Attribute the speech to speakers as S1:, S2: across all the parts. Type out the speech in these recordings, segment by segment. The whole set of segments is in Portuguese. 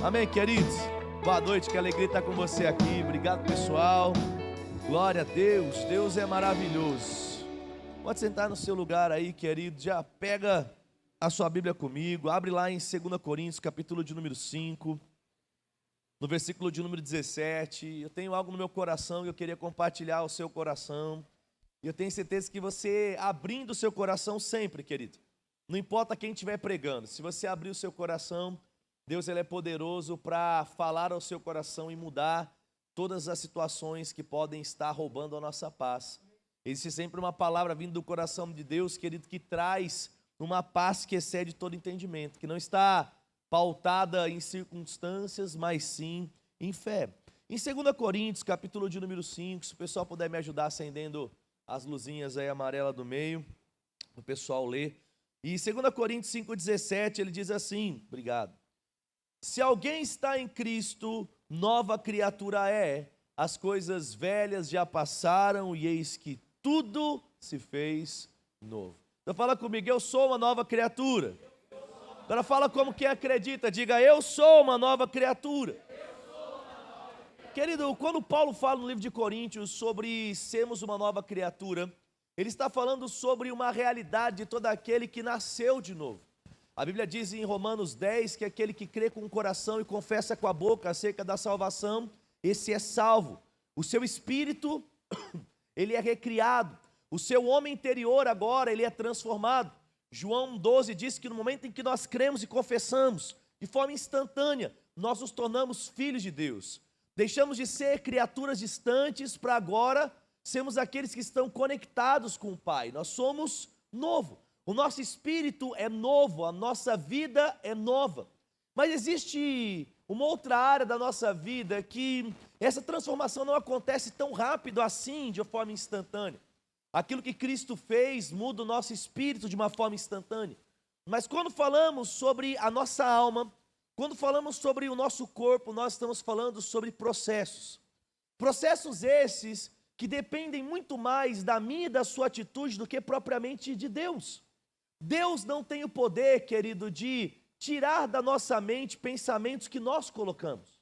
S1: Amém, queridos? Boa noite, que alegria estar com você aqui. Obrigado, pessoal. Glória a Deus, Deus é maravilhoso. Pode sentar no seu lugar aí, querido. Já pega a sua Bíblia comigo. Abre lá em 2 Coríntios, capítulo de número 5, no versículo de número 17. Eu tenho algo no meu coração e eu queria compartilhar ao seu coração. E eu tenho certeza que você, abrindo o seu coração sempre, querido, não importa quem estiver pregando, se você abrir o seu coração, Deus ele é poderoso para falar ao seu coração e mudar todas as situações que podem estar roubando a nossa paz. Existe sempre uma palavra vindo do coração de Deus, querido, que traz uma paz que excede todo entendimento, que não está pautada em circunstâncias, mas sim em fé. Em 2 Coríntios, capítulo de número 5, se o pessoal puder me ajudar acendendo as luzinhas aí amarelas do meio, o pessoal lê. E 2 Coríntios 5,17, ele diz assim, obrigado. Se alguém está em Cristo, nova criatura é, as coisas velhas já passaram e eis que tudo se fez novo. Então fala comigo, eu sou uma nova criatura. Agora fala como quem acredita, diga, eu sou uma nova criatura. Querido, quando Paulo fala no livro de Coríntios sobre sermos uma nova criatura, ele está falando sobre uma realidade de todo aquele que nasceu de novo. A Bíblia diz em Romanos 10 que aquele que crê com o coração e confessa com a boca acerca da salvação, esse é salvo. O seu espírito, ele é recriado. O seu homem interior agora, ele é transformado. João 12 diz que no momento em que nós cremos e confessamos, de forma instantânea, nós nos tornamos filhos de Deus. Deixamos de ser criaturas distantes para agora sermos aqueles que estão conectados com o Pai. Nós somos novo. O nosso espírito é novo, a nossa vida é nova. Mas existe uma outra área da nossa vida que essa transformação não acontece tão rápido assim, de forma instantânea. Aquilo que Cristo fez muda o nosso espírito de uma forma instantânea. Mas quando falamos sobre a nossa alma, quando falamos sobre o nosso corpo, nós estamos falando sobre processos. Processos esses que dependem muito mais da minha e da sua atitude do que propriamente de Deus. Deus não tem o poder, querido, de tirar da nossa mente pensamentos que nós colocamos.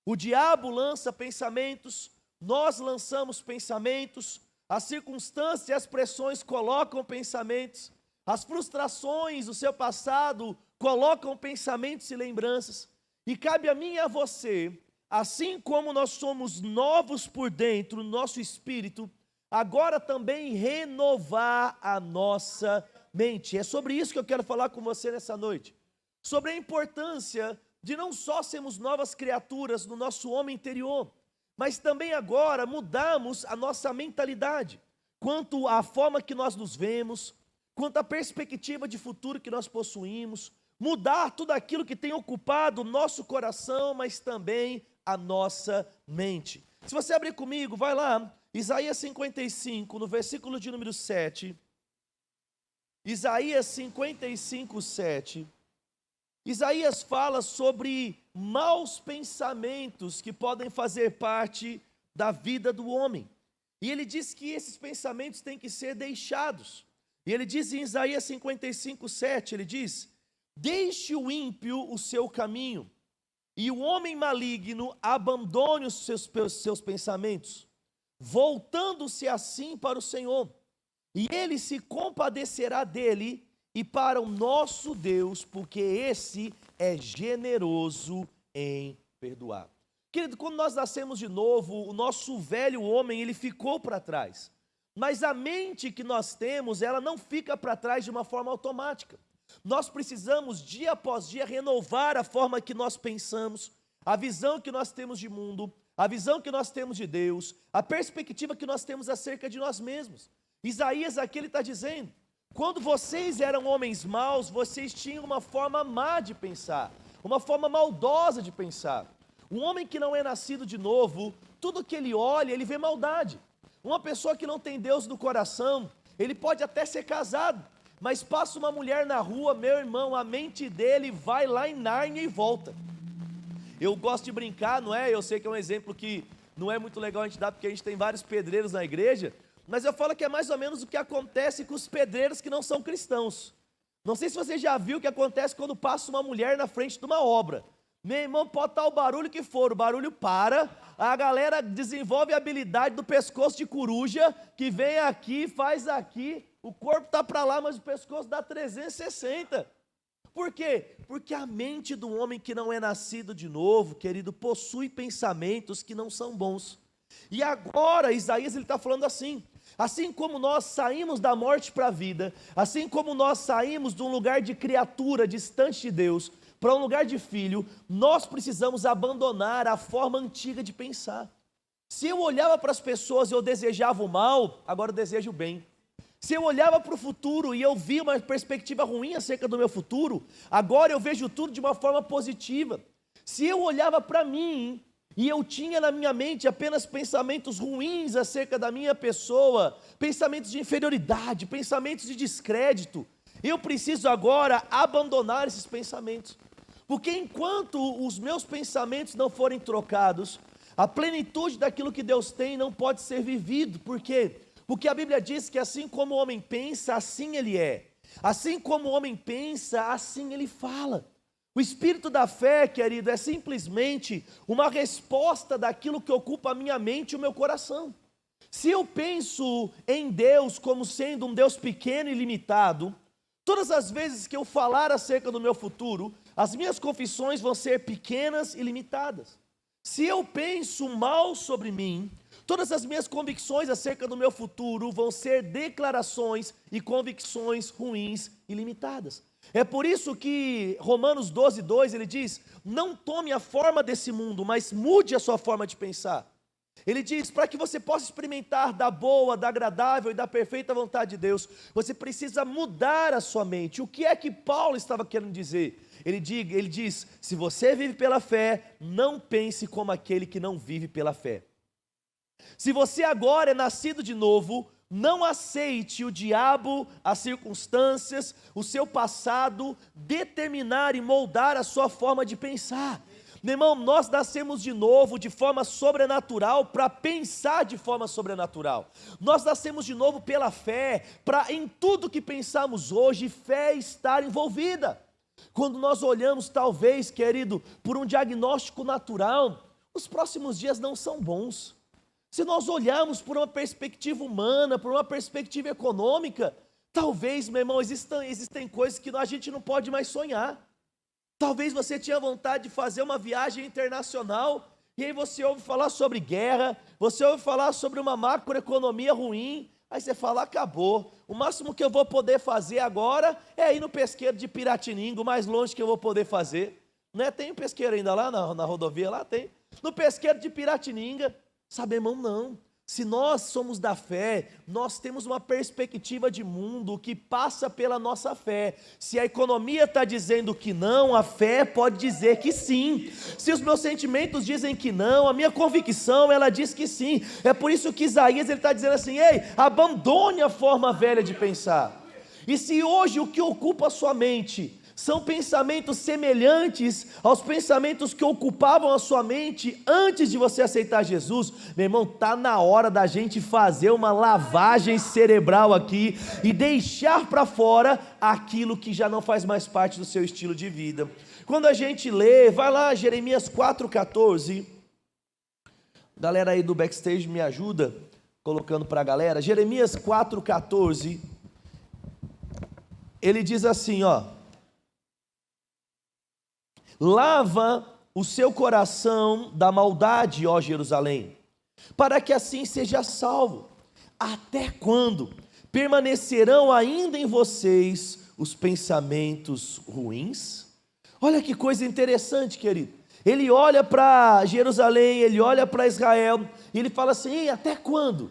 S1: O diabo lança pensamentos, nós lançamos pensamentos, as circunstâncias e as pressões colocam pensamentos, as frustrações do seu passado colocam pensamentos e lembranças. E cabe a mim e a você, assim como nós somos novos por dentro, nosso espírito, agora também renovar a nossa mente. É sobre isso que eu quero falar com você nessa noite. Sobre a importância de não só sermos novas criaturas no nosso homem interior, mas também agora mudarmos a nossa mentalidade, quanto à forma que nós nos vemos, quanto à perspectiva de futuro que nós possuímos, mudar tudo aquilo que tem ocupado o nosso coração, mas também a nossa mente. Se você abrir comigo, vai lá, Isaías 55, no versículo de número 7, Isaías 55, 7, Isaías fala sobre maus pensamentos que podem fazer parte da vida do homem. E ele diz que esses pensamentos têm que ser deixados. E ele diz em Isaías 55, 7, ele diz, deixe o ímpio o seu caminho, e o homem maligno abandone os seus pensamentos, voltando-se assim para o Senhor. E ele se compadecerá dele e para o nosso Deus, porque esse é generoso em perdoar. Querido, quando nós nascemos de novo, o nosso velho homem, ele ficou para trás. Mas a mente que nós temos, ela não fica para trás de uma forma automática. Nós precisamos, dia após dia, renovar a forma que nós pensamos, a visão que nós temos de mundo, a visão que nós temos de Deus, a perspectiva que nós temos acerca de nós mesmos. Isaías aqui ele está dizendo, quando vocês eram homens maus, vocês tinham uma forma má de pensar, uma forma maldosa de pensar. Um homem que não é nascido de novo, tudo que ele olha, ele vê maldade. Uma pessoa que não tem Deus no coração, ele pode até ser casado, mas passa uma mulher na rua, meu irmão, a mente dele vai lá em Nárnia e volta. Eu gosto de brincar, não é? Eu sei que é um exemplo que não é muito legal a gente dar, porque a gente tem vários pedreiros na igreja, mas eu falo que é mais ou menos o que acontece com os pedreiros que não são cristãos. Não sei se você já viu o que acontece quando passa uma mulher na frente de uma obra. Meu irmão, pode estar o barulho que for, o barulho para, a galera desenvolve a habilidade do pescoço de coruja, que vem aqui, faz aqui, o corpo está para lá, mas o pescoço dá 360. Por quê? Porque a mente do homem que não é nascido de novo, querido, possui pensamentos que não são bons. E agora, Isaías ele está falando assim como nós saímos da morte para a vida, assim como nós saímos de um lugar de criatura distante de Deus, para um lugar de filho, nós precisamos abandonar a forma antiga de pensar. Se eu olhava para as pessoas e eu desejava o mal, agora eu desejo o bem. Se eu olhava para o futuro e eu via uma perspectiva ruim acerca do meu futuro, agora eu vejo tudo de uma forma positiva. Se eu olhava para mim e eu tinha na minha mente apenas pensamentos ruins acerca da minha pessoa, pensamentos de inferioridade, pensamentos de descrédito, eu preciso agora abandonar esses pensamentos. Porque enquanto os meus pensamentos não forem trocados, a plenitude daquilo que Deus tem não pode ser vivido. Por quê? Porque a Bíblia diz que assim como o homem pensa, assim ele é. Assim como o homem pensa, assim ele fala. O espírito da fé, querido, é simplesmente uma resposta daquilo que ocupa a minha mente e o meu coração. Se eu penso em Deus como sendo um Deus pequeno e limitado, todas as vezes que eu falar acerca do meu futuro, as minhas confissões vão ser pequenas e limitadas. Se eu penso mal sobre mim, todas as minhas convicções acerca do meu futuro vão ser declarações e convicções ruins e limitadas. É por isso que Romanos 12:2 ele diz: não tome a forma desse mundo, mas mude a sua forma de pensar. Ele diz, para que você possa experimentar da boa, da agradável e da perfeita vontade de Deus, você precisa mudar a sua mente. O que é que Paulo estava querendo dizer? Ele diz, se você vive pela fé, não pense como aquele que não vive pela fé. Se você agora é nascido de novo, não aceite o diabo, as circunstâncias, o seu passado, determinar e moldar a sua forma de pensar. Meu irmão, nós nascemos de novo de forma sobrenatural para pensar de forma sobrenatural. Nós nascemos de novo pela fé, para em tudo que pensamos hoje, fé estar envolvida. Quando nós olhamos, talvez, querido, por um diagnóstico natural, os próximos dias não são bons. Se nós olharmos por uma perspectiva humana, por uma perspectiva econômica, talvez, meu irmão, existem coisas que a gente não pode mais sonhar. Talvez você tinha vontade de fazer uma viagem internacional, e aí você ouve falar sobre guerra, você ouve falar sobre uma macroeconomia ruim, aí você fala, acabou, o máximo que eu vou poder fazer agora é ir no pesqueiro de Piratininga, o mais longe que eu vou poder fazer. Né? Tem um pesqueiro ainda lá na rodovia, lá tem. No pesqueiro de Piratininga, sabe, irmão, não. Se nós somos da fé, nós temos uma perspectiva de mundo que passa pela nossa fé. Se a economia está dizendo que não, a fé pode dizer que sim. Se os meus sentimentos dizem que não, a minha convicção, ela diz que sim. É por isso que Isaías está dizendo assim, ei, abandone a forma velha de pensar. E se hoje o que ocupa a sua mente são pensamentos semelhantes aos pensamentos que ocupavam a sua mente antes de você aceitar Jesus, meu irmão, está na hora da gente fazer uma lavagem cerebral aqui e deixar para fora aquilo que já não faz mais parte do seu estilo de vida. Quando a gente lê, vai lá, Jeremias 4,14, galera aí do backstage me ajuda, colocando para a galera, Jeremias 4,14, ele diz assim, ó, lava o seu coração da maldade, ó Jerusalém, para que assim seja salvo. Até quando permanecerão ainda em vocês os pensamentos ruins? Olha que coisa interessante, querido. Ele olha para Jerusalém, ele olha para Israel, e ele fala assim, até quando?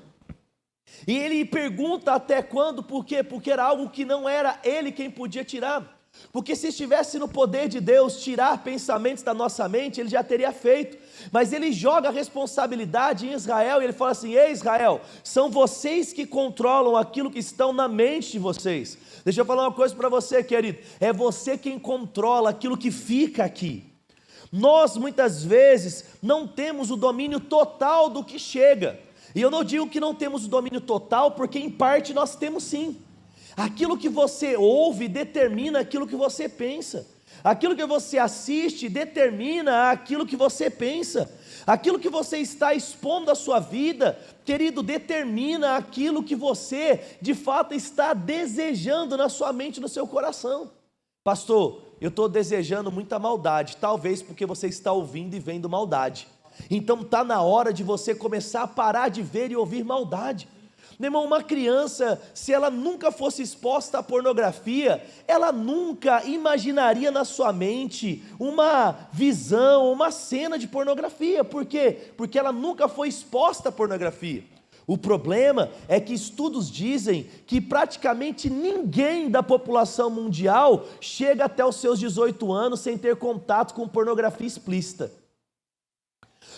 S1: E ele pergunta até quando, por quê? Porque era algo que não era ele quem podia tirar. Porque se estivesse no poder de Deus tirar pensamentos da nossa mente, ele já teria feito. Mas ele joga a responsabilidade em Israel e ele fala assim, ei Israel, são vocês que controlam aquilo que estão na mente de vocês. Deixa eu falar uma coisa para você, querido, é você quem controla aquilo que fica aqui. Nós muitas vezes não temos o domínio total do que chega. E eu não digo que não temos o domínio total, porque em parte nós temos sim. Aquilo que você ouve determina aquilo que você pensa. Aquilo que você assiste determina aquilo que você pensa. Aquilo que você está expondo à sua vida, querido, determina aquilo que você de fato está desejando na sua mente, no seu coração. Pastor, eu estou desejando muita maldade, talvez porque você está ouvindo e vendo maldade. Então está na hora de você começar a parar de ver e ouvir maldade. Meu irmão, uma criança, se ela nunca fosse exposta à pornografia, ela nunca imaginaria na sua mente uma visão, uma cena de pornografia. Por quê? Porque ela nunca foi exposta à pornografia. O problema é que estudos dizem que praticamente ninguém da população mundial chega até os seus 18 anos sem ter contato com pornografia explícita.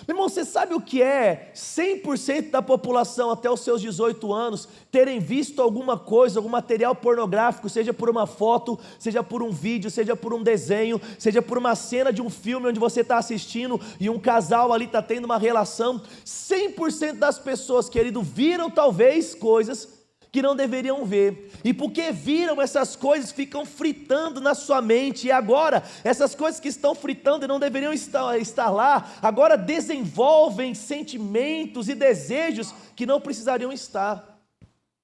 S1: Meu irmão, você sabe o que é 100% da população até os seus 18 anos terem visto alguma coisa, algum material pornográfico, seja por uma foto, seja por um vídeo, seja por um desenho, seja por uma cena de um filme onde você está assistindo e um casal ali está tendo uma relação. 100% das pessoas, querido, viram talvez coisas que não deveriam ver, e porque viram essas coisas, ficam fritando na sua mente, e agora, essas coisas que estão fritando e não deveriam estar lá, agora desenvolvem sentimentos e desejos que não precisariam estar.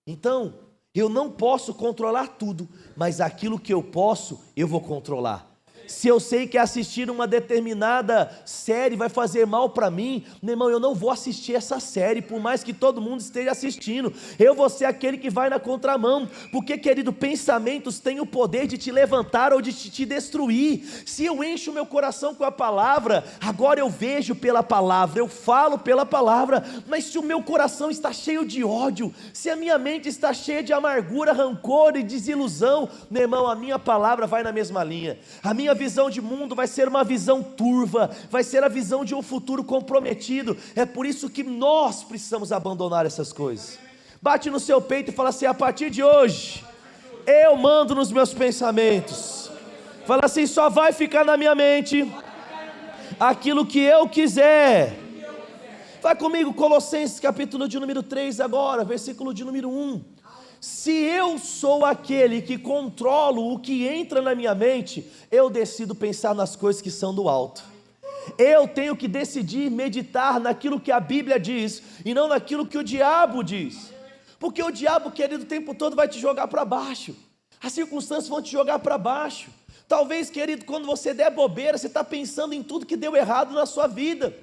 S1: Então, eu não posso controlar tudo, mas aquilo que eu posso, eu vou controlar. Se eu sei que assistir uma determinada série vai fazer mal para mim, meu irmão, eu não vou assistir essa série, por mais que todo mundo esteja assistindo. Eu vou ser aquele que vai na contramão, porque, querido, pensamentos têm o poder de te levantar ou de te destruir. Se eu encho o meu coração com a palavra, agora eu vejo pela palavra, eu falo pela palavra, mas se o meu coração está cheio de ódio, se a minha mente está cheia de amargura, rancor e desilusão, meu irmão, a minha palavra vai na mesma linha. A minha visão de mundo vai ser uma visão turva, vai ser a visão de um futuro comprometido. É por isso que nós precisamos abandonar essas coisas. Bate no seu peito e fala assim: a partir de hoje, eu mando nos meus pensamentos. Fala assim: só vai ficar na minha mente aquilo que eu quiser. Vai comigo, Colossenses capítulo de número 3 agora, versículo de número 1. Se eu sou aquele que controlo o que entra na minha mente, eu decido pensar nas coisas que são do alto. Eu tenho que decidir meditar naquilo que a Bíblia diz e não naquilo que o diabo diz. Porque o diabo, querido, o tempo todo vai te jogar para baixo. As circunstâncias vão te jogar para baixo. Talvez, querido, quando você der bobeira, você está pensando em tudo que deu errado na sua vida.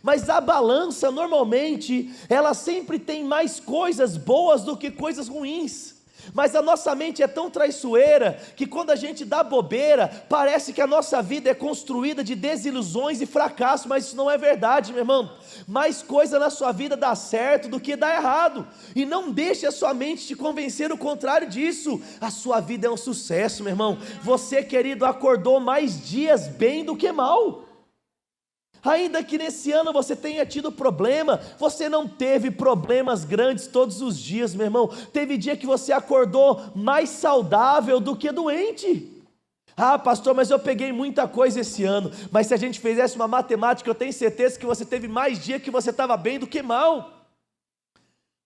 S1: Mas a balança, normalmente, ela sempre tem mais coisas boas do que coisas ruins. Mas a nossa mente é tão traiçoeira, que quando a gente dá bobeira, parece que a nossa vida é construída de desilusões e fracasso, mas isso não é verdade, meu irmão. Mais coisa na sua vida dá certo do que dá errado, e não deixe a sua mente te convencer o contrário disso. A sua vida é um sucesso, meu irmão. Você, querido, acordou mais dias bem do que mal. Ainda que nesse ano você tenha tido problema, você não teve problemas grandes todos os dias, meu irmão. Teve dia que você acordou mais saudável do que doente. Ah, pastor, mas eu peguei muita coisa esse ano. Mas se a gente fizesse uma matemática, eu tenho certeza que você teve mais dia que você estava bem do que mal.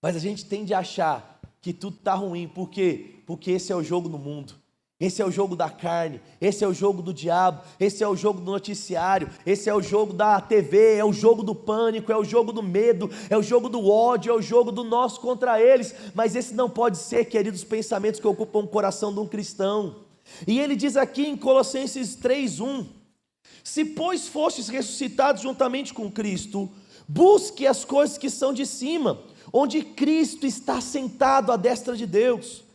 S1: Mas a gente tende a achar que tudo está ruim. Por quê? Porque esse é o jogo no mundo. Esse é o jogo da carne, esse é o jogo do diabo, esse é o jogo do noticiário, esse é o jogo da TV, é o jogo do pânico, é o jogo do medo, é o jogo do ódio, é o jogo do nós contra eles. Mas esse não pode ser, queridos, pensamentos que ocupam o coração de um cristão. E ele diz aqui em Colossenses 3:1: se pois fostes ressuscitados juntamente com Cristo, busque as coisas que são de cima, onde Cristo está sentado à destra de Deus.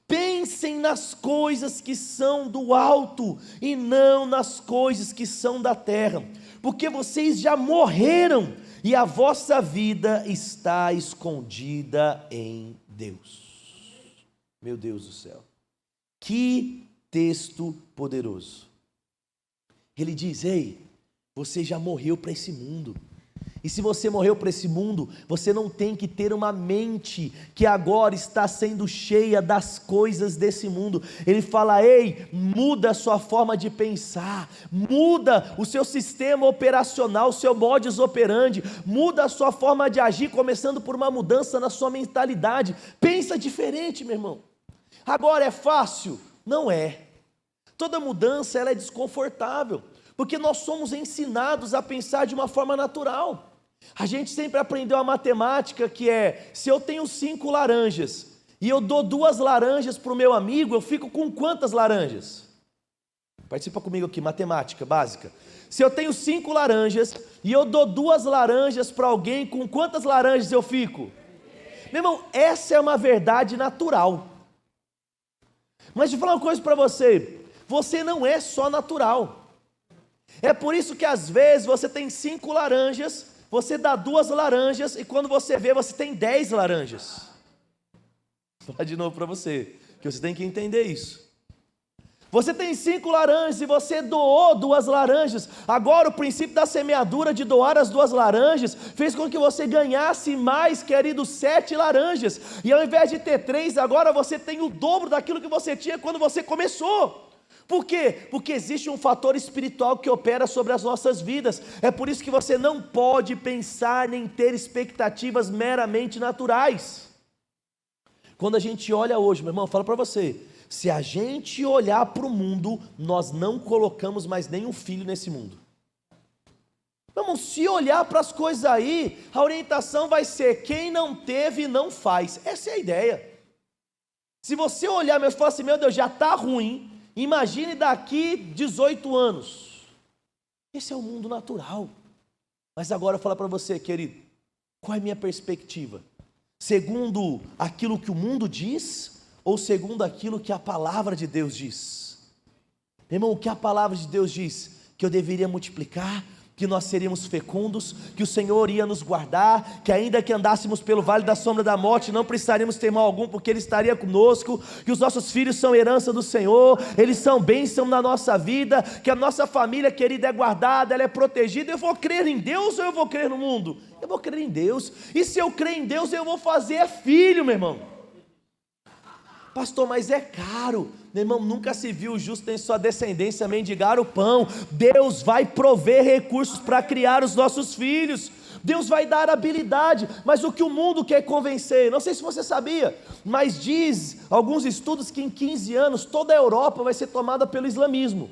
S1: Pensem nas coisas que são do alto e não nas coisas que são da terra, porque vocês já morreram e a vossa vida está escondida em Deus. Meu Deus do céu, que texto poderoso. Ele diz: ei, você já morreu para esse mundo. E se você morreu para esse mundo, você não tem que ter uma mente que agora está sendo cheia das coisas desse mundo. Ele fala: ei, muda a sua forma de pensar, muda o seu sistema operacional, o seu modus operandi, muda a sua forma de agir, começando por uma mudança na sua mentalidade. Pensa diferente, meu irmão. Agora é fácil? Não é. Toda mudança ela é desconfortável, porque nós somos ensinados a pensar de uma forma natural. A gente sempre aprendeu a matemática, que é, se eu tenho 5 laranjas, e eu dou 2 laranjas para o meu amigo, eu fico com quantas laranjas? Participa comigo aqui, matemática básica. Se eu tenho 5 laranjas, e eu dou 2 laranjas para alguém, com quantas laranjas eu fico? Meu irmão, essa é uma verdade natural. Mas deixa eu falar uma coisa para você, você não é só natural. É por isso que às vezes você tem 5 laranjas, você dá 2 laranjas, e quando você vê, você tem 10 laranjas. Vou falar de novo para você, que você tem que entender isso. Você tem 5 laranjas e você doou 2 laranjas. Agora o princípio da semeadura, de doar as 2 laranjas, fez com que você ganhasse mais, querido, 7 laranjas. E ao invés de ter 3, agora você tem o dobro daquilo que você tinha quando você começou. Por quê? Porque existe um fator espiritual que opera sobre as nossas vidas. É por isso que você não pode pensar nem ter expectativas meramente naturais. Quando a gente olha hoje, meu irmão, falo para você, se a gente olhar para o mundo, nós não colocamos mais nenhum filho nesse mundo. Vamos, se olhar para as coisas aí, a orientação vai ser, quem não teve, não faz. Essa é a ideia. Se você olhar, meu, falar assim, meu Deus, já está ruim, imagine daqui 18 anos. Esse é o mundo natural. Mas agora eu falo para você, querido, qual é a minha perspectiva? Segundo aquilo que o mundo diz, ou segundo aquilo que a palavra de Deus diz? Irmão, o que a palavra de Deus diz? Que eu deveria multiplicar, que nós seríamos fecundos, que o Senhor ia nos guardar, que ainda que andássemos pelo vale da sombra da morte, não precisaríamos ter mal algum, porque Ele estaria conosco, que os nossos filhos são herança do Senhor, eles são bênção na nossa vida, que a nossa família querida é guardada, ela é protegida. Eu vou crer em Deus ou eu vou crer no mundo? Eu vou crer em Deus, e se eu crer em Deus, eu vou fazer filho, meu irmão. Pastor, mas é caro. Meu irmão, nunca se viu o justo em sua descendência mendigar o pão. Deus vai prover recursos para criar os nossos filhos. Deus vai dar habilidade, mas o que o mundo quer convencer, não sei se você sabia, mas diz alguns estudos que em 15 anos toda a Europa vai ser tomada pelo islamismo.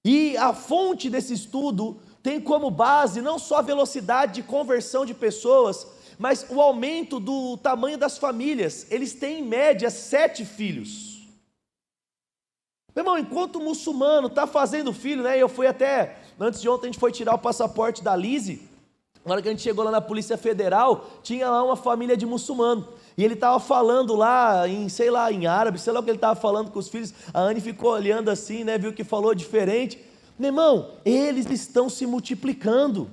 S1: E a fonte desse estudo tem como base não só a velocidade de conversão de pessoas, mas o aumento do tamanho das famílias. Eles têm em média 7 filhos. Meu irmão, enquanto o muçulmano está fazendo filho, né? Eu fui até, antes de ontem a gente foi tirar o passaporte da Lise. Na hora que a gente chegou lá na Polícia Federal, tinha lá uma família de muçulmano. E ele estava falando lá em, sei lá, em árabe, sei lá o que ele estava falando com os filhos. A Anne ficou olhando assim, né? Viu que falou diferente. Meu irmão, eles estão se multiplicando.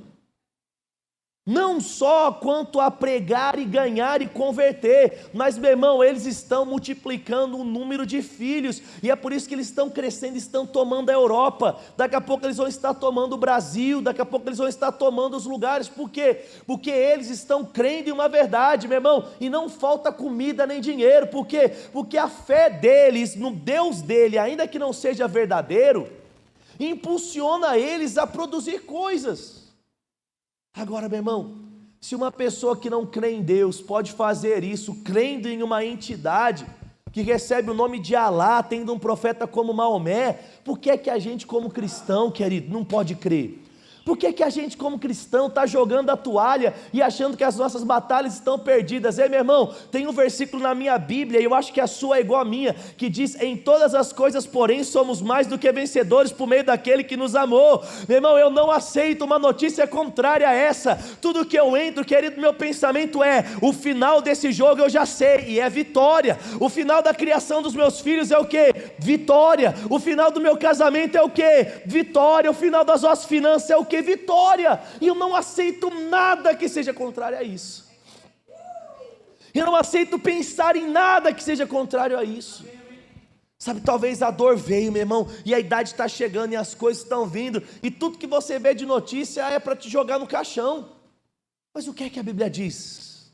S1: Não só quanto a pregar e ganhar e converter, mas, meu irmão, eles estão multiplicando o número de filhos, e é por isso que eles estão crescendo, estão tomando a Europa, daqui a pouco eles vão estar tomando o Brasil, daqui a pouco eles vão estar tomando os lugares. Por quê? Porque eles estão crendo em uma verdade, meu irmão, e não falta comida nem dinheiro. Por quê? Porque a fé deles, no Deus dele, ainda que não seja verdadeiro, impulsiona eles a produzir coisas. Agora, meu irmão, se uma pessoa que não crê em Deus pode fazer isso, crendo em uma entidade que recebe o nome de Alá, tendo um profeta como Maomé, por que é que a gente como cristão, querido, não pode crer? Por que é que a gente como cristão está jogando a toalha e achando que as nossas batalhas estão perdidas? Ei, meu irmão, tem um versículo na minha Bíblia, e eu acho que a sua é igual a minha, que diz, em todas as coisas, porém, somos mais do que vencedores por meio daquele que nos amou. Meu irmão, eu não aceito uma notícia contrária a essa. Tudo que eu entro, querido, meu pensamento é, o final desse jogo eu já sei, e é vitória. O final da criação dos meus filhos é o quê? Vitória. O final do meu casamento é o quê? Vitória. O final das nossas finanças é o quê? Vitória. E eu não aceito nada que seja contrário a isso. Eu não aceito pensar em nada que seja contrário a isso. Sabe, talvez a dor veio, meu irmão, e a idade está chegando e as coisas estão vindo, e tudo que você vê de notícia é para te jogar no caixão. Mas o que é que a Bíblia diz?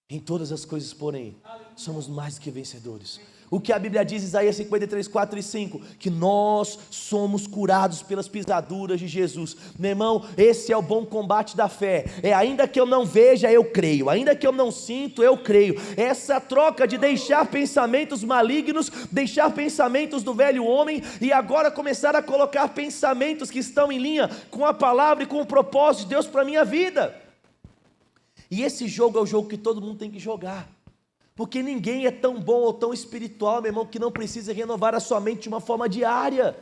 S1: Em todas as coisas, porém, somos mais que vencedores O que a Bíblia diz, Isaías 53, 4 e 5, que nós somos curados pelas pisaduras de Jesus. Meu irmão, esse é o bom combate da fé, ainda que eu não veja, eu creio, ainda que eu não sinto, eu creio. Essa troca de deixar pensamentos malignos, deixar pensamentos do velho homem, e agora começar a colocar pensamentos que estão em linha com a palavra e com o propósito de Deus para a minha vida. E esse jogo é o jogo que todo mundo tem que jogar, porque ninguém é tão bom ou tão espiritual, meu irmão, que não precisa renovar a sua mente de uma forma diária.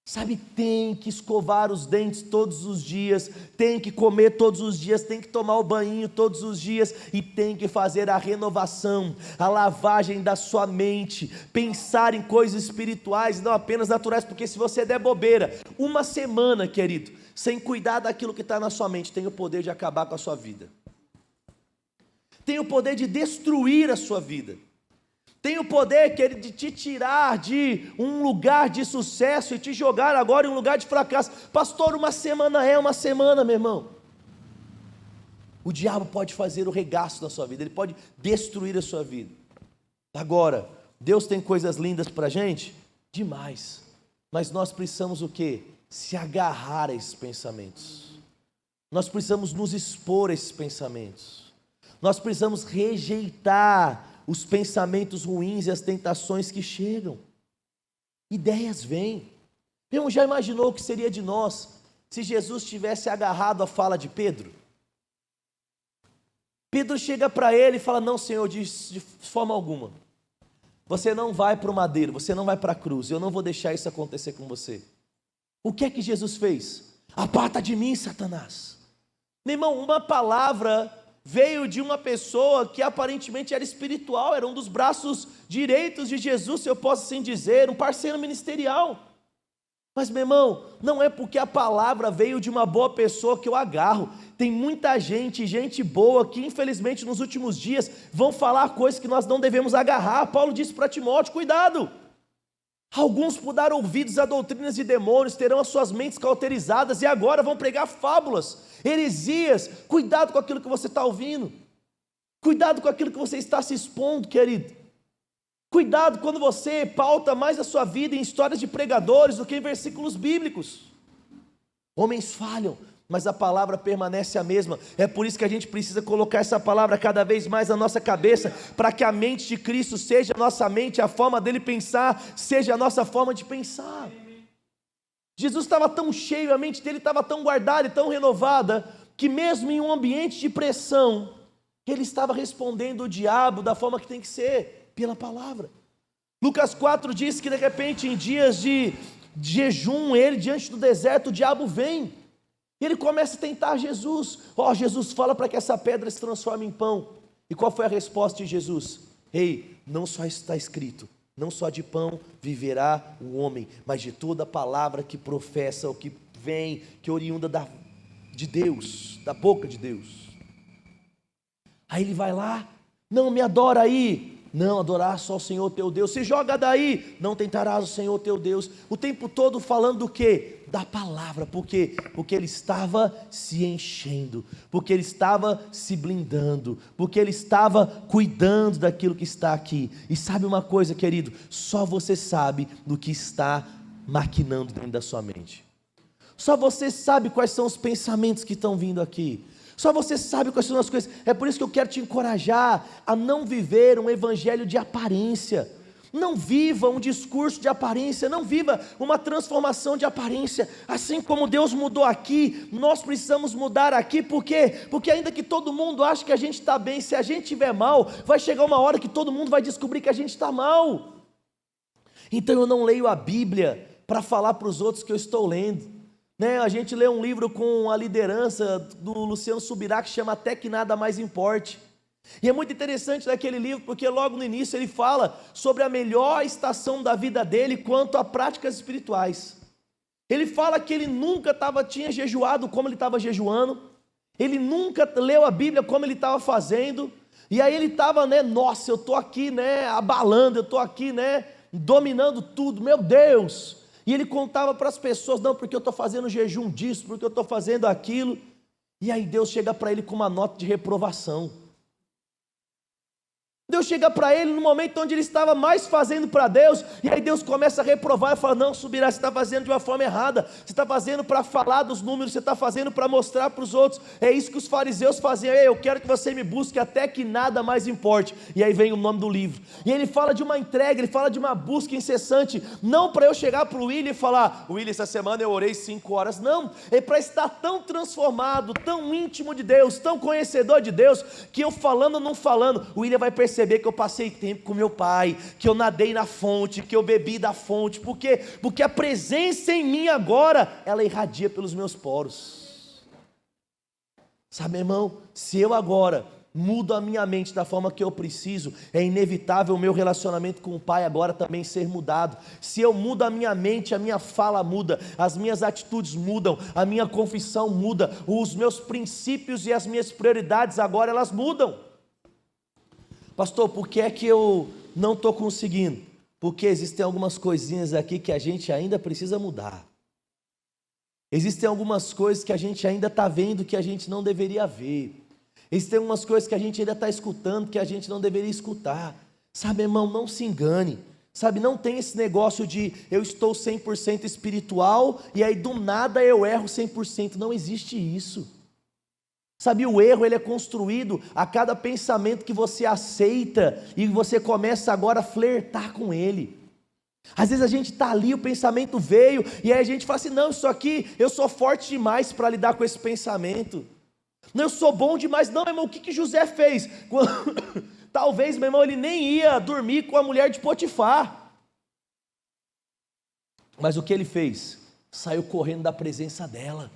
S1: Sabe, tem que escovar os dentes todos os dias, tem que comer todos os dias, tem que tomar o banho todos os dias, e tem que fazer a renovação, a lavagem da sua mente, pensar em coisas espirituais, não apenas naturais, porque se você der bobeira, uma semana, querido, sem cuidar daquilo que está na sua mente, tem o poder de acabar com a sua vida. Tem o poder de destruir a sua vida, tem o poder, querido, de te tirar de um lugar de sucesso e te jogar agora em um lugar de fracasso. Pastor, uma semana é uma semana, meu irmão. O diabo pode fazer o regaço da sua vida, ele pode destruir a sua vida. Agora, Deus tem coisas lindas para a gente? Demais, mas nós precisamos o quê? Se agarrar a esses pensamentos, nós precisamos nos expor a esses pensamentos. Nós precisamos rejeitar os pensamentos ruins e as tentações que chegam. Ideias vêm. Irmão, já imaginou o que seria de nós se Jesus tivesse agarrado a fala de Pedro? Pedro chega para ele e fala: não, Senhor, de forma alguma, você não vai para o madeiro, você não vai para a cruz, eu não vou deixar isso acontecer com você. O que é que Jesus fez? Aparta de mim, Satanás. Meu irmão, uma palavra veio de uma pessoa que aparentemente era espiritual, era um dos braços direitos de Jesus, se eu posso assim dizer, um parceiro ministerial. Mas, meu irmão, não é porque a palavra veio de uma boa pessoa que eu agarro. Tem muita gente boa, que infelizmente nos últimos dias vão falar coisas que nós não devemos agarrar. Paulo disse para Timóteo: cuidado. Alguns por dar ouvidos a doutrinas de demônios terão as suas mentes cauterizadas e agora vão pregar fábulas, heresias. Cuidado com aquilo que você está ouvindo, cuidado com aquilo que você está se expondo, querido. Cuidado quando você pauta mais a sua vida em histórias de pregadores do que em versículos bíblicos. Homens falham, mas a palavra permanece a mesma. É por isso que a gente precisa colocar essa palavra cada vez mais na nossa cabeça, para que a mente de Cristo seja a nossa mente, a forma dele pensar seja a nossa forma de pensar. Jesus estava tão cheio, a mente dele estava tão guardada e tão renovada, que mesmo em um ambiente de pressão, ele estava respondendo o diabo da forma que tem que ser, pela palavra. Lucas 4 diz que de repente em dias de jejum, ele diante do deserto, o diabo vem, ele começa a tentar Jesus. Jesus, fala para que essa pedra se transforme em pão. E qual foi a resposta de Jesus? Ei, não só está escrito, não só de pão viverá o homem, mas de toda palavra que professa, o que vem, que oriunda de Deus, da boca de Deus. Aí ele vai lá: não me adora aí, não adorarás só o Senhor teu Deus, se joga daí, não tentarás o Senhor teu Deus. O tempo todo falando do quê? Da palavra. Por quê? Porque ele estava se enchendo, porque ele estava se blindando, porque ele estava cuidando daquilo que está aqui. E sabe uma coisa, querido? Só você sabe do que está maquinando dentro da sua mente. Só você sabe quais são os pensamentos que estão vindo aqui. Só você sabe quais são as coisas. É por isso que eu quero te encorajar a não viver um evangelho de aparência. Não viva um discurso de aparência, não viva uma transformação de aparência. Assim como Deus mudou aqui, nós precisamos mudar aqui. Por quê? Porque ainda que todo mundo ache que a gente está bem, se a gente estiver mal, vai chegar uma hora que todo mundo vai descobrir que a gente está mal. Então eu não leio a Bíblia para falar para os outros que eu estou lendo. A gente lê um livro com a liderança do Luciano Subirá, que chama Até que Nada Mais Importe. E é muito interessante naquele livro, porque logo no início ele fala sobre a melhor estação da vida dele quanto a práticas espirituais. Ele fala que ele nunca tinha jejuado como ele estava jejuando, ele nunca leu a Bíblia como ele estava fazendo, e aí ele estava, nossa, eu estou aqui, abalando, eu estou aqui, dominando tudo, meu Deus. E ele contava para as pessoas: não, porque eu estou fazendo jejum disso, porque eu estou fazendo aquilo. E aí Deus chega para ele com uma nota de reprovação. Deus chega para ele no momento onde ele estava mais fazendo para Deus, e aí Deus começa a reprovar e fala: não, Subirá, você está fazendo de uma forma errada, você está fazendo para falar dos números, você está fazendo para mostrar para os outros. É isso que os fariseus faziam: eu quero que você me busque até que nada mais importe. E aí vem o nome do livro, e ele fala de uma entrega, ele fala de uma busca incessante, não para eu chegar para o William e falar: William, essa semana eu orei 5 horas, não, é para estar tão transformado, tão íntimo de Deus, tão conhecedor de Deus, que eu falando ou não falando, o William vai perceber que eu passei tempo com meu pai, que eu nadei na fonte, que eu bebi da fonte, porque a presença em mim agora, ela irradia pelos meus poros. Sabe, irmão, se eu agora mudo a minha mente da forma que eu preciso, é inevitável o meu relacionamento com o pai agora também ser mudado. Se eu mudo a minha mente, a minha fala muda, as minhas atitudes mudam, a minha confissão muda, os meus princípios e as minhas prioridades agora elas mudam. Pastor, por que é que eu não estou conseguindo? Porque existem algumas coisinhas aqui que a gente ainda precisa mudar. Existem algumas coisas que a gente ainda está vendo que a gente não deveria ver. Existem algumas coisas que a gente ainda está escutando que a gente não deveria escutar. Sabe, irmão, não se engane. Sabe, não tem esse negócio de eu estou 100% espiritual e aí do nada eu erro 100%. Não existe isso. Sabe, o erro ele é construído a cada pensamento que você aceita e você começa agora a flertar com ele. Às vezes a gente está ali, o pensamento veio e aí a gente fala assim: não, isso aqui, eu sou forte demais para lidar com esse pensamento. Não, eu sou bom demais. Não, meu irmão, o que José fez? Talvez, meu irmão, ele nem ia dormir com a mulher de Potifar. Mas o que ele fez? Saiu correndo da presença dela.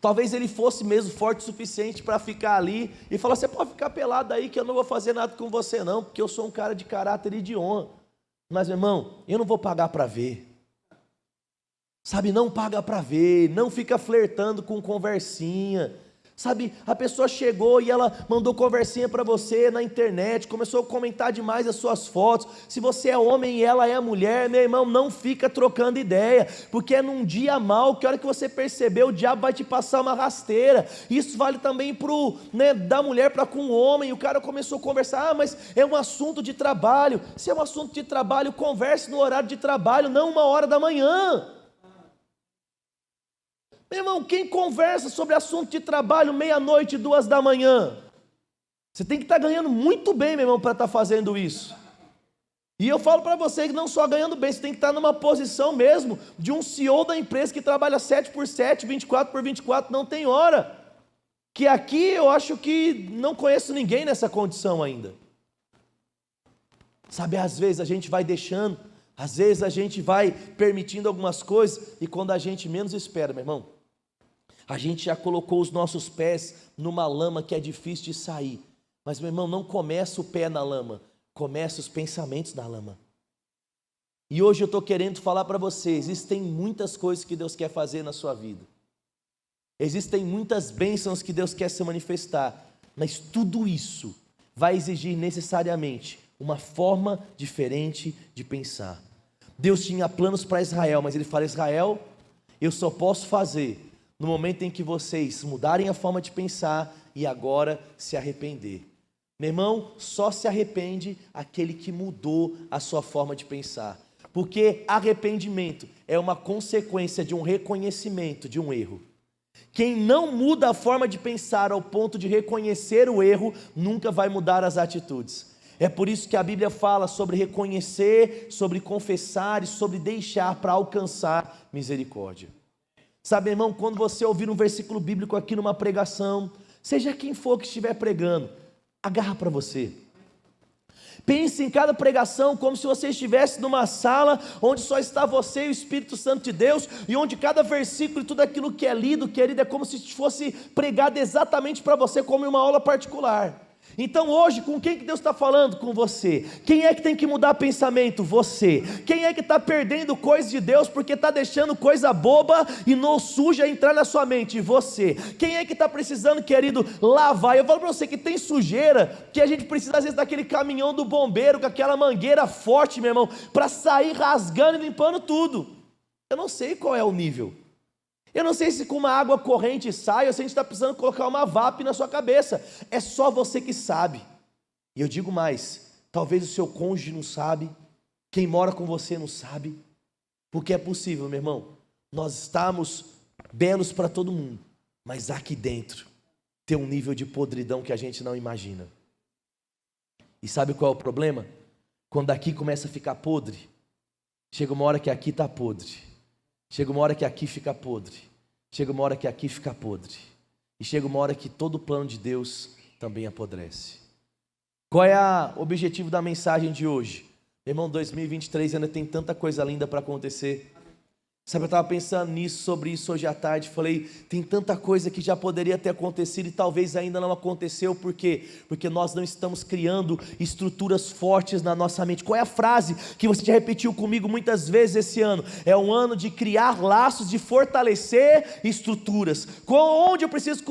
S1: Talvez ele fosse mesmo forte o suficiente para ficar ali e falar: você pode ficar pelado aí que eu não vou fazer nada com você não, porque eu sou um cara de caráter e de honra. Mas, meu irmão, eu não vou pagar para ver. Sabe, não paga para ver, não fica flertando com conversinha. Sabe, a pessoa chegou e ela mandou conversinha para você na internet, começou a comentar demais as suas fotos. Se você é homem e ela é mulher, meu irmão, não fica trocando ideia, porque é num dia mau que a hora que você perceber, o diabo vai te passar uma rasteira. Isso vale também da mulher para com o homem. O cara começou a conversar: mas é um assunto de trabalho. Se é um assunto de trabalho, converse no horário de trabalho, não 1h da manhã. Meu irmão, quem conversa sobre assunto de trabalho 00h, 2h? Você tem que estar ganhando muito bem, meu irmão, para estar fazendo isso. E eu falo para você que não só ganhando bem, você tem que estar numa posição mesmo de um CEO da empresa que trabalha 7x7, 24x24, não tem hora. Que aqui eu acho que não conheço ninguém nessa condição ainda. Sabe, às vezes a gente vai deixando, às vezes a gente vai permitindo algumas coisas, e quando a gente menos espera, meu irmão, a gente já colocou os nossos pés numa lama que é difícil de sair. Mas, meu irmão, não começa o pé na lama, começa os pensamentos na lama. E hoje eu estou querendo falar para você: existem muitas coisas que Deus quer fazer na sua vida. Existem muitas bênçãos que Deus quer se manifestar. Mas tudo isso vai exigir necessariamente uma forma diferente de pensar. Deus tinha planos para Israel, mas Ele fala: Israel, eu só posso fazer no momento em que vocês mudarem a forma de pensar e agora se arrepender. Meu irmão, só se arrepende aquele que mudou a sua forma de pensar, porque arrependimento é uma consequência de um reconhecimento de um erro. Quem não muda a forma de pensar ao ponto de reconhecer o erro, nunca vai mudar as atitudes. É por isso que a Bíblia fala sobre reconhecer, sobre confessar e sobre deixar para alcançar misericórdia. Sabe, irmão, quando você ouvir um versículo bíblico aqui numa pregação, seja quem for que estiver pregando, agarra para você. Pense em cada pregação como se você estivesse numa sala onde só está você e o Espírito Santo de Deus, e onde cada versículo e tudo aquilo que é lido, querido, é como se fosse pregado exatamente para você, como em uma aula particular. Então hoje, com quem que Deus está falando? Com você. Quem é que tem que mudar pensamento? Você. Quem é que está perdendo coisas de Deus porque está deixando coisa boba e não suja entrar na sua mente? Você. Quem é que está precisando, querido, lavar? Eu falo para você que tem sujeira, que a gente precisa às vezes daquele caminhão do bombeiro, com aquela mangueira forte, meu irmão, para sair rasgando e limpando tudo. Eu não sei qual é o nível. Eu não sei se com uma água corrente sai ou se a gente está precisando colocar uma VAP na sua cabeça. É só você que sabe. E eu digo mais, talvez o seu cônjuge não sabe, quem mora com você não sabe, porque é possível, meu irmão, nós estamos belos para todo mundo, mas aqui dentro tem um nível de podridão que a gente não imagina. E sabe qual é o problema? Quando aqui começa a ficar podre, chega uma hora que aqui está podre, chega uma hora que aqui fica podre, chega uma hora que aqui fica podre, e chega uma hora que todo o plano de Deus também apodrece. Qual é o objetivo da mensagem de hoje? Meu irmão, 2023 ainda tem tanta coisa linda para acontecer. Sabe, eu estava pensando nisso, sobre isso hoje à tarde, falei, tem tanta coisa que já poderia ter acontecido e talvez ainda não aconteceu, por quê? Porque nós não estamos criando estruturas fortes na nossa mente. Qual é a frase que você já repetiu comigo muitas vezes esse ano? É um ano de criar laços, de fortalecer estruturas. Onde eu preciso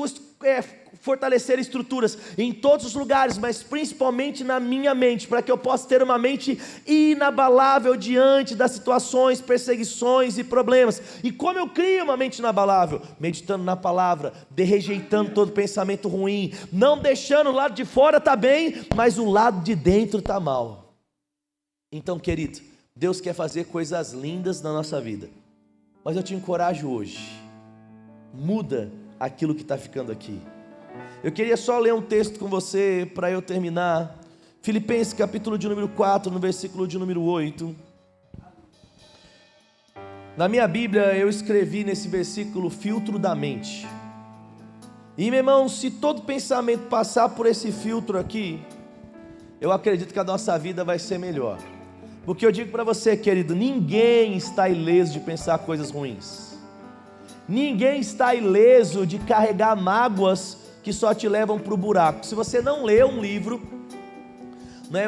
S1: fortalecer estruturas? Em todos os lugares, mas principalmente na minha mente, para que eu possa ter uma mente inabalável diante das situações, perseguições e problemas. E como eu crio uma mente inabalável? Meditando na palavra, rejeitando todo pensamento ruim, não deixando o lado de fora tá bem, mas o lado de dentro tá mal. Então, querido, Deus quer fazer coisas lindas na nossa vida, mas eu te encorajo hoje, muda aquilo que está ficando aqui. Eu queria só ler um texto com você para eu terminar. Filipenses capítulo de número 4, no versículo de número 8. Na minha Bíblia eu escrevi nesse versículo filtro da mente. E meu irmão, se todo pensamento passar por esse filtro aqui, eu acredito que a nossa vida vai ser melhor. Porque eu digo para você, querido, ninguém está ileso de pensar coisas ruins. Ninguém está ileso de carregar mágoas que só te levam para o buraco. Se você não lê um livro,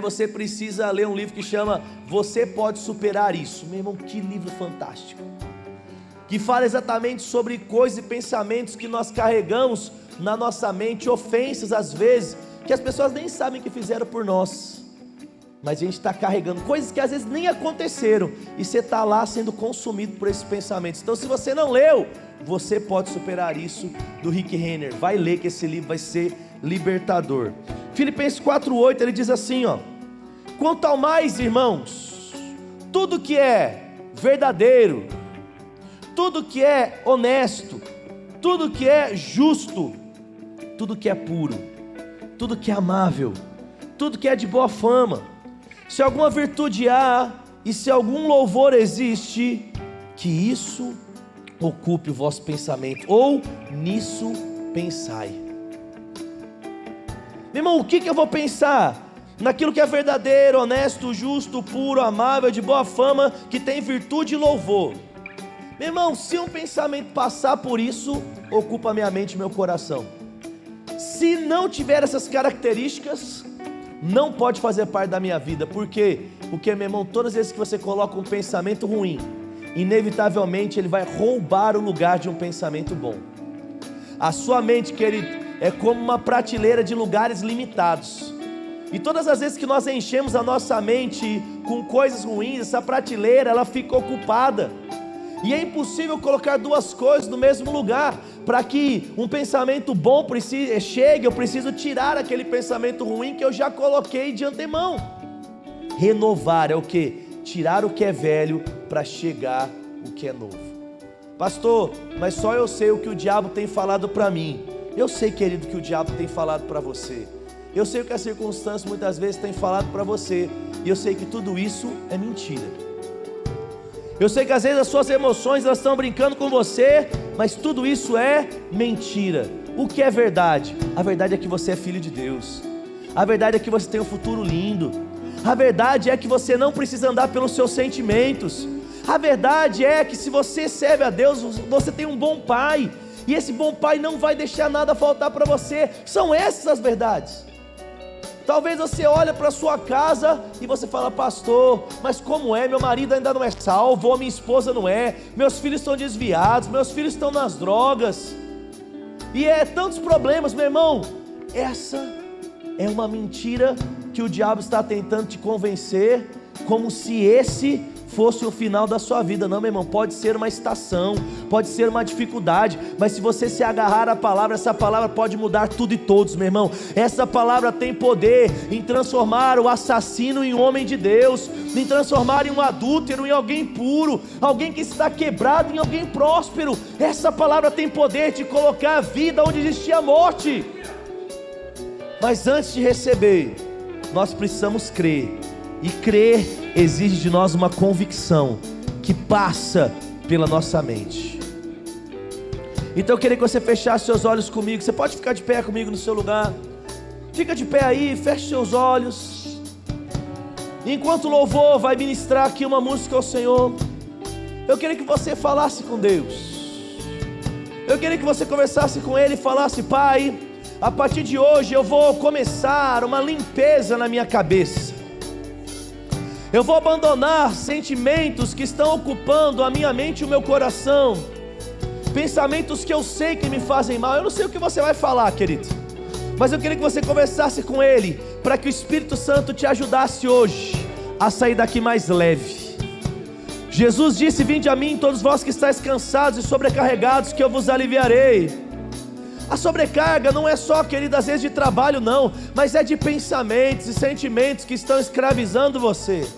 S1: você precisa ler um livro que chama Você Pode Superar Isso. Meu irmão, que livro fantástico, que fala exatamente sobre coisas e pensamentos que nós carregamos na nossa mente, ofensas às vezes, que as pessoas nem sabem que fizeram por nós, mas a gente está carregando coisas que às vezes nem aconteceram, e você está lá sendo consumido por esses pensamentos. Então, se você não leu Você Pode Superar Isso, do Rick Renner, vai ler, que esse livro vai ser libertador. Filipenses 4:8, ele diz assim, quanto ao mais, irmãos, tudo que é verdadeiro, tudo que é honesto, tudo que é justo, tudo que é puro, tudo que é amável, tudo que é de boa fama, se alguma virtude há e se algum louvor existe, que isso ocupe o vosso pensamento, ou nisso pensai. Meu irmão, o que eu vou pensar? Naquilo que é verdadeiro, honesto, justo, puro, amável, de boa fama, que tem virtude e louvor. Meu irmão, se um pensamento passar por isso, ocupa minha mente e meu coração. Se não tiver essas características, não pode fazer parte da minha vida. Por quê? Porque, meu irmão, todas as vezes que você coloca um pensamento ruim, inevitavelmente ele vai roubar o lugar de um pensamento bom. A sua mente, querido, é como uma prateleira de lugares limitados, e todas as vezes que nós enchemos a nossa mente com coisas ruins, essa prateleira ela fica ocupada, e é impossível colocar duas coisas no mesmo lugar. Para que um pensamento bom chegue, eu preciso tirar aquele pensamento ruim que eu já coloquei de antemão. Renovar é o que? Tirar o que é velho para chegar o que é novo. Pastor, mas só eu sei o que o diabo tem falado para mim. Eu sei, querido, que o diabo tem falado para você. Eu sei o que as circunstâncias muitas vezes têm falado para você. E eu sei que tudo isso é mentira. Eu sei que às vezes as suas emoções elas estão brincando com você, mas tudo isso é mentira. O que é verdade? A verdade é que você é filho de Deus. A verdade é que você tem um futuro lindo. A verdade é que você não precisa andar pelos seus sentimentos. A verdade é que se você serve a Deus, você tem um bom pai, e esse bom pai não vai deixar nada faltar para você. São essas as verdades. Talvez você olhe para sua casa e você fala: pastor, mas como é? Meu marido ainda não é salvo, ou minha esposa não é, meus filhos estão desviados, meus filhos estão nas drogas, e tantos problemas. Meu irmão, essa é uma mentira que o diabo está tentando te convencer, como se esse fosse o final da sua vida. Não, meu irmão, pode ser uma estação, pode ser uma dificuldade, mas se você se agarrar à palavra, essa palavra pode mudar tudo e todos, meu irmão. Essa palavra tem poder em transformar o assassino em homem de Deus, em transformar em um adúltero em alguém puro, alguém que está quebrado em alguém próspero. Essa palavra tem poder de colocar a vida onde existia a morte. Mas antes de receber, nós precisamos crer, e crer exige de nós uma convicção que passa pela nossa mente. Então eu queria que você fechasse seus olhos comigo. Você pode ficar de pé comigo no seu lugar. Fica de pé aí, feche seus olhos. Enquanto o louvor vai ministrar aqui uma música ao Senhor, eu queria que você falasse com Deus. Eu queria que você conversasse com Ele e falasse: Pai, a partir de hoje eu vou começar uma limpeza na minha cabeça. Eu vou abandonar sentimentos que estão ocupando a minha mente e o meu coração, pensamentos que eu sei que me fazem mal. Eu não sei o que você vai falar, querido, mas eu queria que você conversasse com Ele, para que o Espírito Santo te ajudasse hoje a sair daqui mais leve. Jesus disse: vinde a mim todos vós que estáis cansados e sobrecarregados, que eu vos aliviarei. A sobrecarga não é só, querido, às vezes de trabalho não, mas é de pensamentos e sentimentos que estão escravizando você.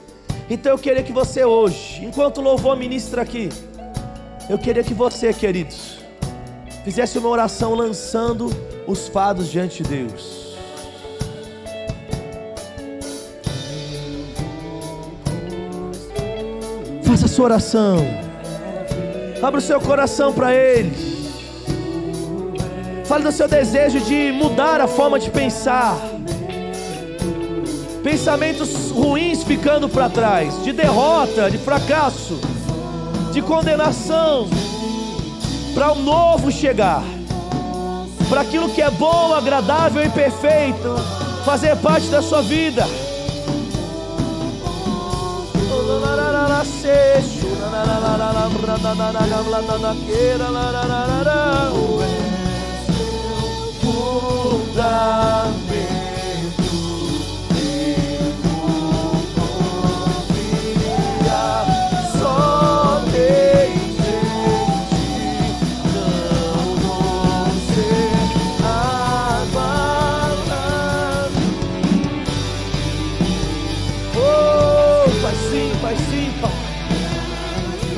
S1: Então eu queria que você hoje, enquanto o louvor ministra aqui, eu queria que você, queridos, fizesse uma oração lançando os fardos diante de Deus. Faça a sua oração, abra o seu coração para Ele. Fale do seu desejo de mudar a forma de pensar, pensamentos ruins ficando para trás, de derrota, de fracasso, de condenação, para um novo chegar, para aquilo que é bom, agradável e perfeito fazer parte da sua vida.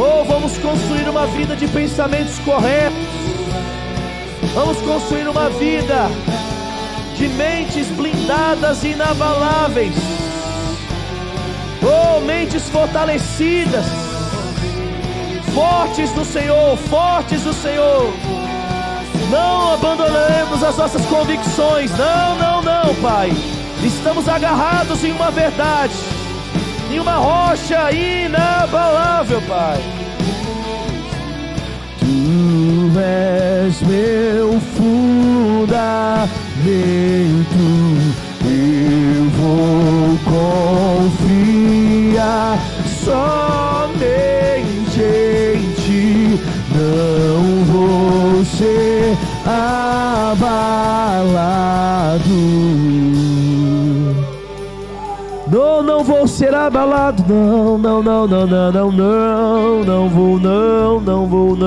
S1: Oh, vamos construir uma vida de pensamentos corretos. Vamos construir uma vida de mentes blindadas e inabaláveis. Oh, mentes fortalecidas, fortes do Senhor, fortes do Senhor. Não abandonaremos as nossas convicções. Não, Pai. Estamos agarrados em uma verdade, em uma rocha inabalável, Pai. Tu és meu fundamento, eu vou confiar somente em Ti, não vou ser abalado. Não vou ser abalado, não vou.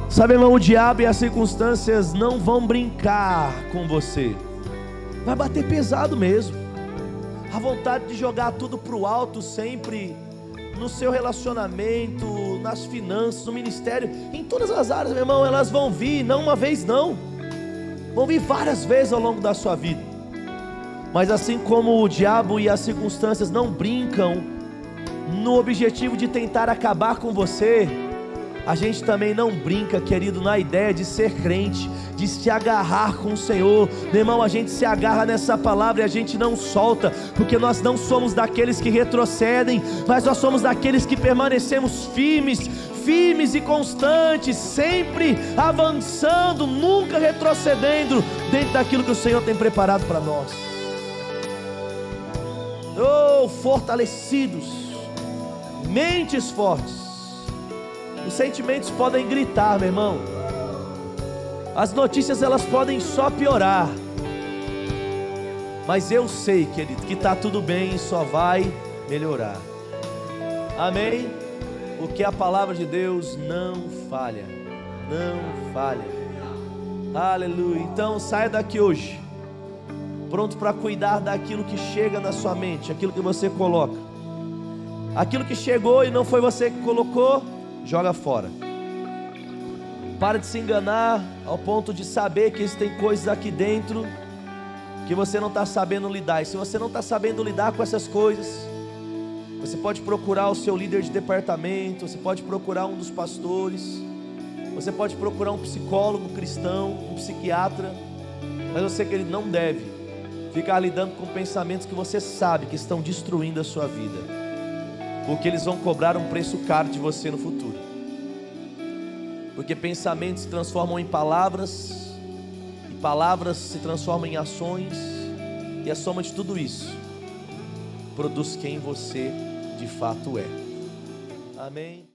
S1: Sabe, irmão, o diabo e as circunstâncias não vão brincar com você. Vai bater pesado mesmo. A vontade de jogar tudo pro alto sempre, no seu relacionamento, nas finanças, no ministério, em todas as áreas, meu irmão, elas vão vir, não uma vez não, vão vir várias vezes ao longo da sua vida. Mas assim como o diabo e as circunstâncias não brincam no objetivo de tentar acabar com você, a gente também não brinca, querido, na ideia de ser crente, de se agarrar com o Senhor. Meu irmão, a gente se agarra nessa palavra e a gente não solta, porque nós não somos daqueles que retrocedem, mas nós somos daqueles que permanecemos firmes e constantes, sempre avançando, nunca retrocedendo dentro daquilo que o Senhor tem preparado para nós. Oh, fortalecidos, mentes fortes. Os sentimentos podem gritar, meu irmão. As notícias elas podem só piorar, Mas eu sei, querido, que está tudo bem e só vai melhorar. Amém? Porque a palavra de Deus não falha. Não falha. Aleluia. Então saia daqui hoje pronto para cuidar daquilo que chega na sua mente, aquilo que você coloca. Aquilo que chegou e não foi você que colocou, joga fora. Para de se enganar ao ponto de saber que existem coisas aqui dentro que você não está sabendo lidar. E se você não está sabendo lidar com essas coisas, você pode procurar o seu líder de departamento, você pode procurar um dos pastores, você pode procurar um psicólogo cristão, um psiquiatra, mas você, que ele não deve ficar lidando com pensamentos que você sabe que estão destruindo a sua vida, porque eles vão cobrar um preço caro de você no futuro. Porque pensamentos se transformam em palavras, e palavras se transformam em ações, e a soma de tudo isso produz quem você de fato é. Amém?